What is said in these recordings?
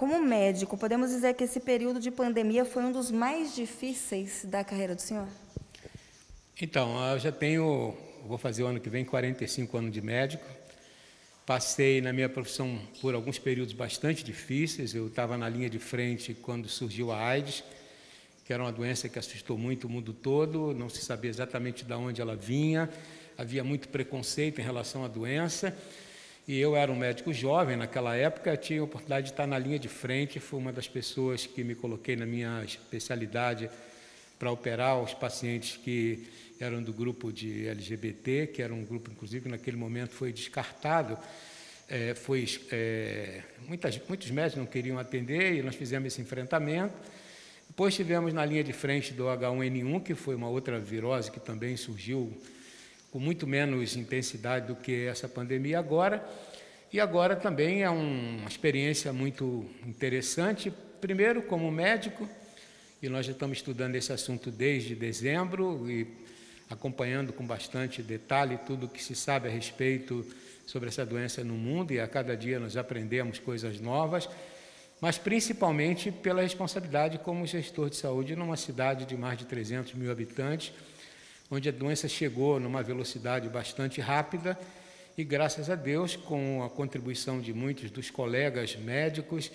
como médico, podemos dizer que esse período de pandemia foi um dos mais difíceis da carreira do senhor? Então, eu já tenho, vou fazer o ano que vem 45 anos de médico. Passei na minha profissão por alguns períodos bastante difíceis. Eu estava na linha de frente quando surgiu a AIDS, que era uma doença que assustou muito o mundo todo, não se sabia exatamente de onde ela vinha, havia muito preconceito em relação à doença. E eu era um médico jovem naquela época, tinha a oportunidade de estar na linha de frente, fui uma das pessoas que me coloquei na minha especialidade para operar os pacientes que eram do grupo de LGBT, que era um grupo, inclusive, que naquele momento foi descartado. Muitos médicos não queriam atender e nós fizemos esse enfrentamento. Depois tivemos na linha de frente do H1N1, que foi uma outra virose que também surgiu com muito menos intensidade do que essa pandemia agora. E agora também é uma experiência muito interessante, primeiro como médico, e nós já estamos estudando esse assunto desde dezembro e acompanhando com bastante detalhe tudo o que se sabe a respeito sobre essa doença no mundo, e a cada dia nós aprendemos coisas novas, mas principalmente pela responsabilidade como gestor de saúde numa cidade de mais de 300 mil habitantes, onde a doença chegou numa velocidade bastante rápida e, graças a Deus, com a contribuição de muitos dos colegas médicos,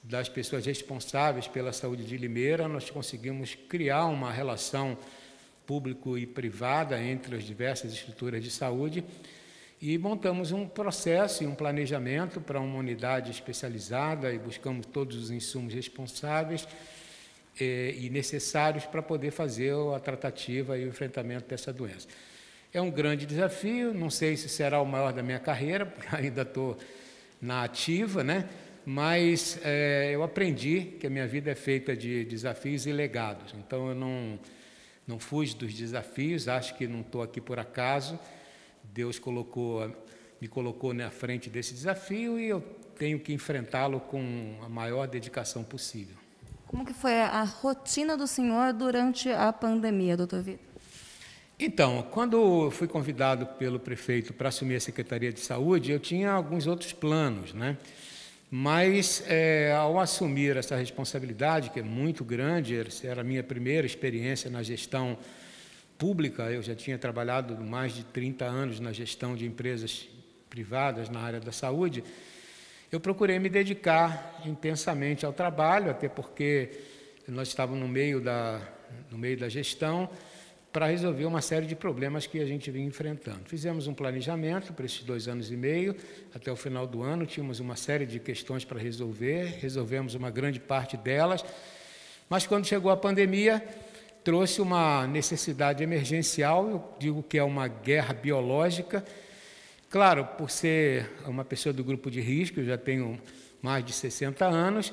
das pessoas responsáveis pela saúde de Limeira, nós conseguimos criar uma relação público e privada entre as diversas estruturas de saúde e montamos um processo e um planejamento para uma unidade especializada e buscamos todos os insumos responsáveis e necessários para poder fazer a tratativa e o enfrentamento dessa doença. É um grande desafio, não sei se será o maior da minha carreira, porque ainda estou na ativa, né? Mas eu aprendi que a minha vida é feita de desafios e legados, então eu não fujo dos desafios, acho que não estou aqui por acaso, Deus me colocou na frente desse desafio e eu tenho que enfrentá-lo com a maior dedicação possível. Como que foi a rotina do senhor durante a pandemia, doutor Vitor? Então, quando eu fui convidado pelo prefeito para assumir a Secretaria de Saúde, eu tinha alguns outros planos, né? Mas, ao assumir essa responsabilidade, que é muito grande, era a minha primeira experiência na gestão pública, eu já tinha trabalhado mais de 30 anos na gestão de empresas privadas na área da saúde, eu procurei me dedicar intensamente ao trabalho, até porque nós estávamos no meio da gestão, para resolver uma série de problemas que a gente vinha enfrentando. Fizemos um planejamento para esses 2 anos e meio, até o final do ano tínhamos uma série de questões para resolver, resolvemos uma grande parte delas, mas quando chegou a pandemia, trouxe uma necessidade emergencial, eu digo que é uma guerra biológica. Claro, por ser uma pessoa do grupo de risco, eu já tenho mais de 60 anos,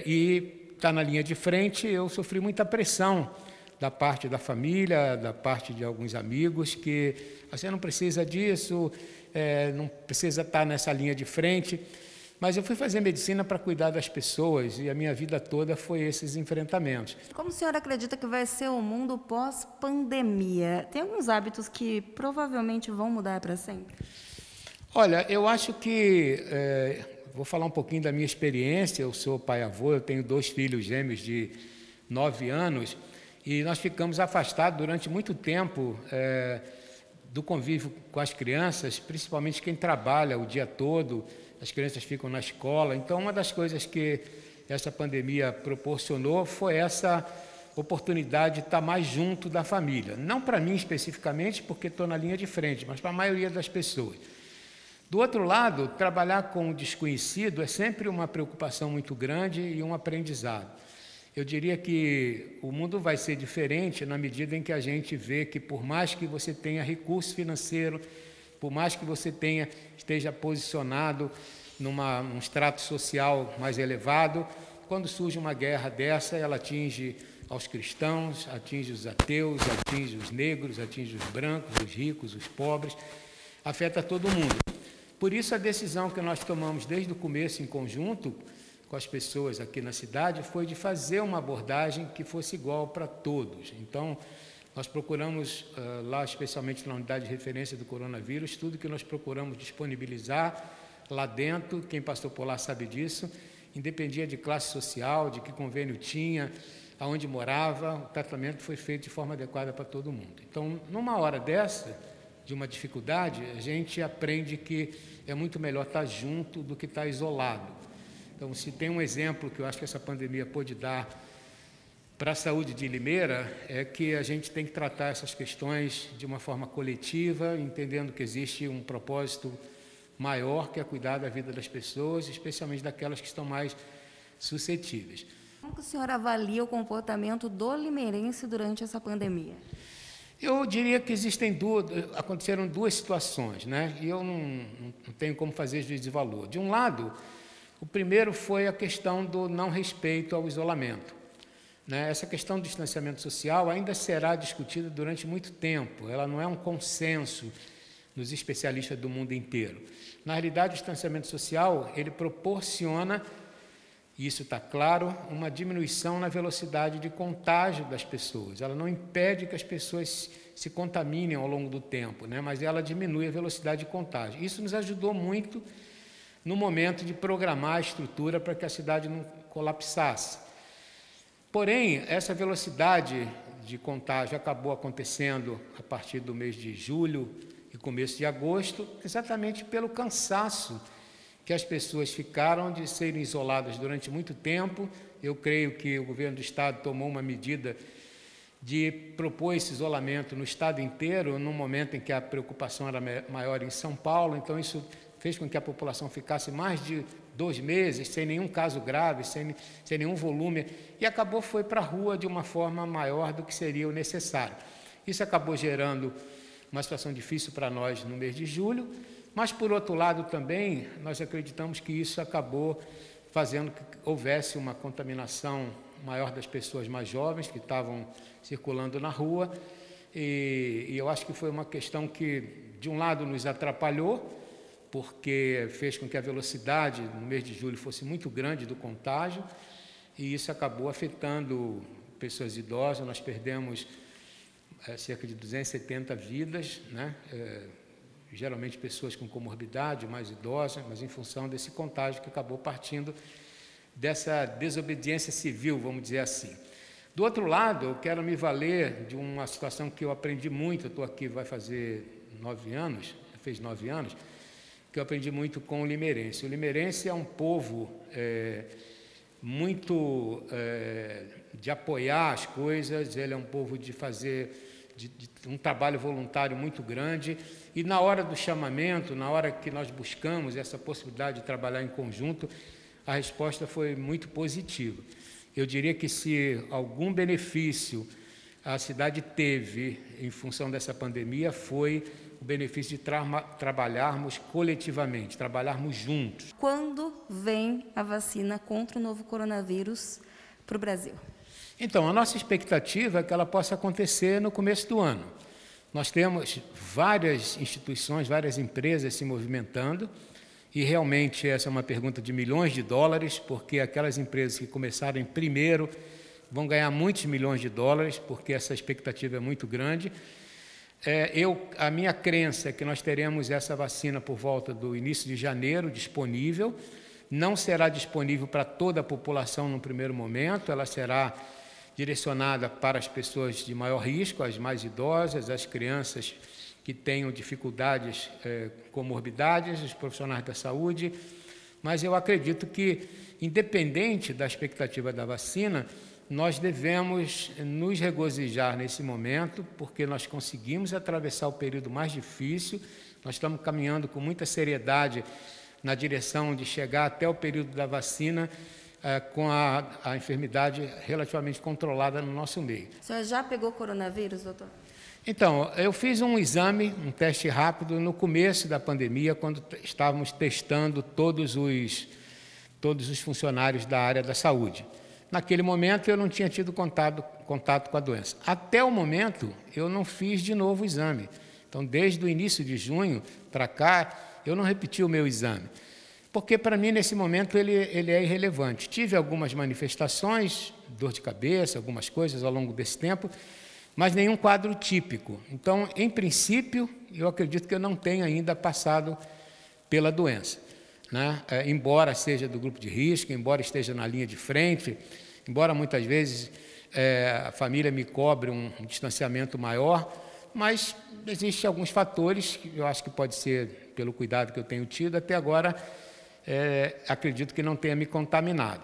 e está na linha de frente, eu sofri muita pressão da parte da família, da parte de alguns amigos, que você não precisa disso, não precisa estar nessa linha de frente. Mas eu fui fazer medicina para cuidar das pessoas e a minha vida toda foi esses enfrentamentos. Como o senhor acredita que vai ser o mundo pós-pandemia? Tem alguns hábitos que provavelmente vão mudar para sempre? Olha, eu acho que, vou falar um pouquinho da minha experiência, eu sou pai-avô, eu tenho 2 filhos gêmeos de 9 anos, e nós ficamos afastados durante muito tempo do convívio com as crianças, principalmente quem trabalha o dia todo, as crianças ficam na escola. Então, uma das coisas que essa pandemia proporcionou foi essa oportunidade de estar mais junto da família. Não para mim especificamente, porque estou na linha de frente, mas para a maioria das pessoas. Do outro lado, trabalhar com o desconhecido é sempre uma preocupação muito grande e um aprendizado. Eu diria que o mundo vai ser diferente na medida em que a gente vê que, por mais que você tenha recurso financeiro, por mais que você esteja posicionado num extrato social mais elevado, quando surge uma guerra dessa, ela atinge aos cristãos, atinge os ateus, atinge os negros, atinge os brancos, os ricos, os pobres, afeta todo mundo. Por isso, a decisão que nós tomamos desde o começo em conjunto com as pessoas aqui na cidade foi de fazer uma abordagem que fosse igual para todos. Então, nós procuramos, lá especialmente na unidade de referência do coronavírus, tudo que nós procuramos disponibilizar lá dentro, quem passou por lá sabe disso, independia de classe social, de que convênio tinha, aonde morava, o tratamento foi feito de forma adequada para todo mundo. Então, numa hora dessa, de uma dificuldade, a gente aprende que é muito melhor estar junto do que estar isolado. Então, se tem um exemplo que eu acho que essa pandemia pôde dar para a saúde de Limeira, é que a gente tem que tratar essas questões de uma forma coletiva, entendendo que existe um propósito maior, que é cuidar da vida das pessoas, especialmente daquelas que estão mais suscetíveis. Como que o senhor avalia o comportamento do limeirense durante essa pandemia? Eu diria que aconteceram duas situações, né? E eu não tenho como fazer juízo de valor. De um lado, o primeiro foi a questão do não respeito ao isolamento. Essa questão do distanciamento social ainda será discutida durante muito tempo, ela não é um consenso nos especialistas do mundo inteiro. Na realidade, o distanciamento social, ele proporciona, e isso está claro, uma diminuição na velocidade de contágio das pessoas. Ela não impede que as pessoas se contaminem ao longo do tempo, mas ela diminui a velocidade de contágio. Isso nos ajudou muito no momento de programar a estrutura para que a cidade não colapsasse. Porém, essa velocidade de contágio acabou acontecendo a partir do mês de julho e começo de agosto, exatamente pelo cansaço que as pessoas ficaram de serem isoladas durante muito tempo. Eu creio que o governo do Estado tomou uma medida de propor esse isolamento no Estado inteiro, num momento em que a preocupação era maior em São Paulo, então isso fez com que a população ficasse mais de 2 meses, sem nenhum caso grave, sem nenhum volume, e foi para a rua de uma forma maior do que seria o necessário. Isso acabou gerando uma situação difícil para nós no mês de julho, mas, por outro lado, também, nós acreditamos que isso acabou fazendo que houvesse uma contaminação maior das pessoas mais jovens que estavam circulando na rua, e eu acho que foi uma questão que, de um lado, nos atrapalhou, porque fez com que a velocidade no mês de julho fosse muito grande do contágio, e isso acabou afetando pessoas idosas. Nós perdemos cerca de 270 vidas, geralmente pessoas com comorbidade, mais idosas, mas em função desse contágio que acabou partindo dessa desobediência civil, vamos dizer assim. Do outro lado, eu quero me valer de uma situação que eu aprendi muito. Eu estou aqui, vai fazer 9 anos, fez 9 anos, que eu aprendi muito com o limeirense. O limeirense é um povo muito de apoiar as coisas, ele é um povo de fazer um trabalho voluntário muito grande, e na hora do chamamento, na hora que nós buscamos essa possibilidade de trabalhar em conjunto, a resposta foi muito positiva. Eu diria que se algum benefício a cidade teve em função dessa pandemia, foi o benefício de trabalharmos coletivamente, trabalharmos juntos. Quando vem a vacina contra o novo coronavírus para o Brasil? Então, a nossa expectativa é que ela possa acontecer no começo do ano. Nós temos várias instituições, várias empresas se movimentando, e realmente essa é uma pergunta de milhões de dólares, porque aquelas empresas que começarem primeiro vão ganhar muitos milhões de dólares, porque essa expectativa é muito grande. A minha crença é que nós teremos essa vacina por volta do início de janeiro disponível. Não será disponível para toda a população no primeiro momento, ela será direcionada para as pessoas de maior risco, as mais idosas, as crianças que tenham dificuldades, comorbidades, os profissionais da saúde. Mas eu acredito que, independente da expectativa da vacina, nós devemos nos regozijar nesse momento, porque nós conseguimos atravessar o período mais difícil, nós estamos caminhando com muita seriedade na direção de chegar até o período da vacina com a enfermidade relativamente controlada no nosso meio. O senhor já pegou coronavírus, doutor? Então, eu fiz um exame, um teste rápido, no começo da pandemia, quando estávamos testando todos os funcionários da área da saúde. Naquele momento, eu não tinha tido contato com a doença. Até o momento, eu não fiz de novo o exame. Então, desde o início de junho para cá, eu não repeti o meu exame, porque, para mim, nesse momento, ele é irrelevante. Tive algumas manifestações, dor de cabeça, algumas coisas ao longo desse tempo, mas nenhum quadro típico. Então, em princípio, eu acredito que eu não tenho ainda passado pela doença. né? Embora seja do grupo de risco, embora esteja na linha de frente, embora muitas vezes a família me cobre um distanciamento maior, mas existem alguns fatores que eu acho que pode ser pelo cuidado que eu tenho tido, até agora acredito que não tenha me contaminado.